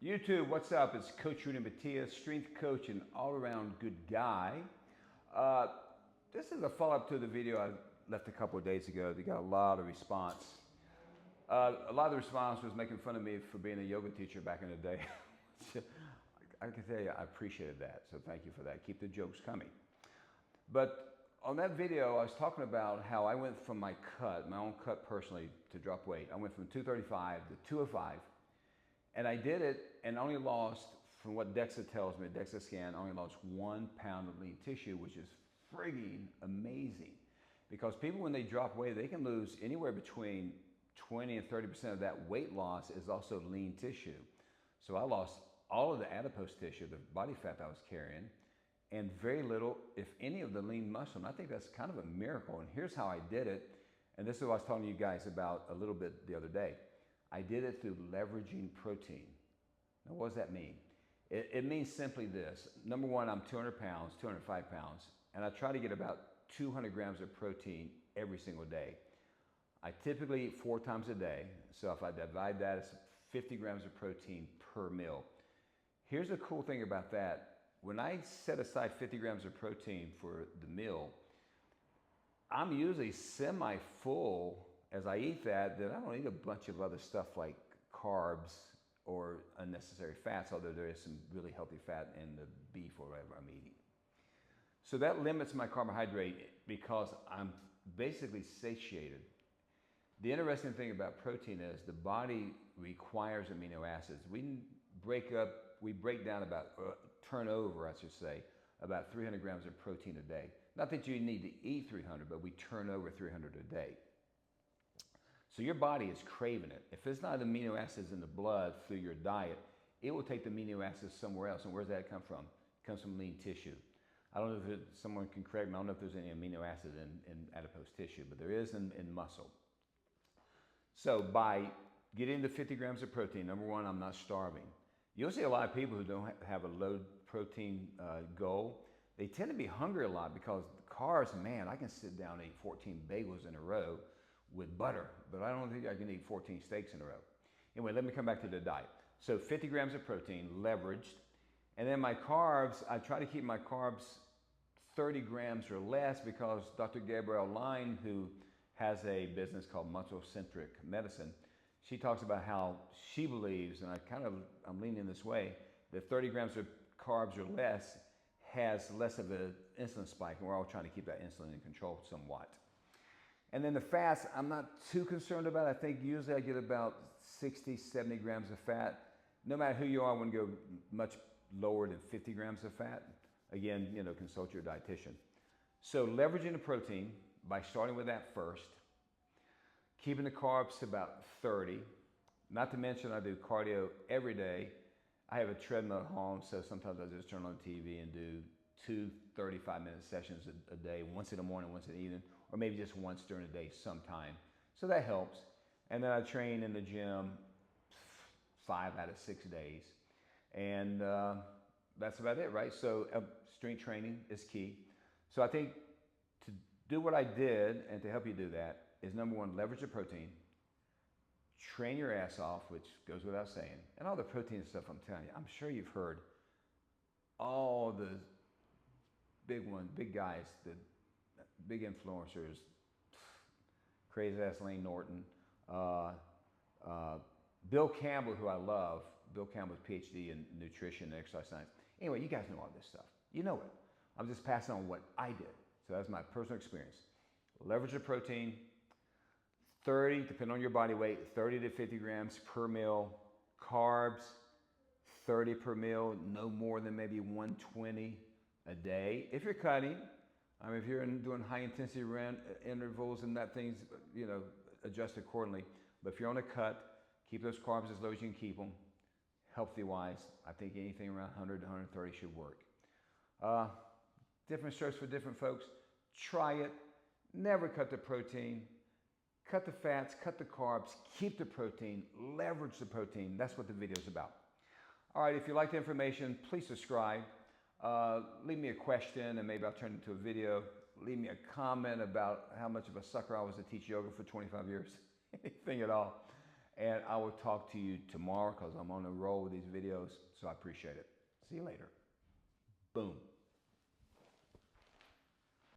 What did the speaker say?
YouTube, what's up? It's Coach Rudy Matias, strength coach and all-around good guy. This is a follow-up to the video I left a couple of days ago. They got a lot of response. A lot of the response was making fun of me for being a yoga teacher back in the day. I can tell you, I appreciated that, so thank you for that. Keep the jokes coming. But on that video, I was talking about how I went from my own cut personally, to drop weight. I went from 235 to 205. And I did it and only lost, from what DEXA tells me, DEXA scan, only lost 1 pound of lean tissue, which is frigging amazing. Because people, when they drop weight, they can lose anywhere between 20 and 30% of that weight loss is also lean tissue. So I lost all of the adipose tissue, the body fat that I was carrying, and very little, if any, of the lean muscle. And I think that's kind of a miracle. And here's how I did it. And this is what I was telling you guys about a little bit the other day. I did it through leveraging protein. Now, what does that mean? It means simply this. Number one, I'm 200 pounds, 205 pounds, and I try to get about 200 grams of protein every single day. I typically eat 4 times a day, so if I divide that, it's 50 grams of protein per meal. Here's the cool thing about that. When I set aside 50 grams of protein for the meal, I'm usually semi-full. As I eat that, then I don't eat a bunch of other stuff like carbs or unnecessary fats, although there is some really healthy fat in the beef or whatever I'm eating. So that limits my carbohydrate because I'm basically satiated. The interesting thing about protein is the body requires amino acids. We break down turn over, I should say, about 300 grams of protein a day. Not that you need to eat 300, but we turn over 300 a day. So your body is craving it. If it's not amino acids in the blood through your diet, it will take the amino acids somewhere else. And where does that come from? It comes from lean tissue. I don't know if someone can correct me. I don't know if there's any amino acid in adipose tissue, but there is in muscle. So by getting the 50 grams of protein, number one, I'm not starving. You'll see a lot of people who don't have a low protein goal. They tend to be hungry a lot because the carbs, man, I can sit down and eat 14 bagels in a row with butter, but I don't think I can eat 14 steaks in a row. Anyway, let me come back to the diet. So 50 grams of protein, leveraged. And then my carbs, I try to keep my carbs 30 grams or less because Dr. Gabrielle Line, who has a business called Muscle-Centric Medicine, she talks about how she believes, and I'm leaning this way, that 30 grams of carbs or less has less of an insulin spike, and we're all trying to keep that insulin in control somewhat. And then the fats, I'm not too concerned about. I think usually I get about 60, 70 grams of fat. No matter who you are, I wouldn't go much lower than 50 grams of fat. Again, consult your dietitian. So leveraging the protein by starting with that first, keeping the carbs to about 30. Not to mention I do cardio every day. I have a treadmill at home, so sometimes I just turn on the TV and do 2 35-minute sessions a day, once in the morning, once in the evening, or maybe just once during the day sometime. So that helps. And then I train in the gym 5 out of 6 days. And that's about it, right? So strength training is key. So I think to do what I did and to help you do that is, number one, leverage the protein, train your ass off, which goes without saying. And all the protein stuff, I'm telling you, I'm sure you've heard all the big guys, the big influencers, crazy ass Lane Norton, Bill Campbell, who I love. Bill Campbell's PhD in nutrition and exercise science. Anyway, you guys know all this stuff. You know it. I'm just passing on what I did. So that's my personal experience. Leverage the protein, 30, depending on your body weight, 30 to 50 grams per meal. Carbs, 30 per meal, no more than maybe 120 a day. If you're cutting, if you're doing high intensity intervals and that things, adjust accordingly. But if you're on a cut, keep those carbs as low as you can keep them. Healthy wise, I think anything around 100 to 130 should work. Different strokes for different folks. Try it. Never cut the protein. Cut the fats, cut the carbs, keep the protein, leverage the protein. That's what the video is about. All right, if you like the information, please subscribe. Leave me a question and maybe I'll turn it into a video. Leave me a comment about how much of a sucker I was to teach yoga for 25 years. Anything at all. And I will talk to you tomorrow because I'm on the roll with these videos. So I appreciate it. See you later. Boom.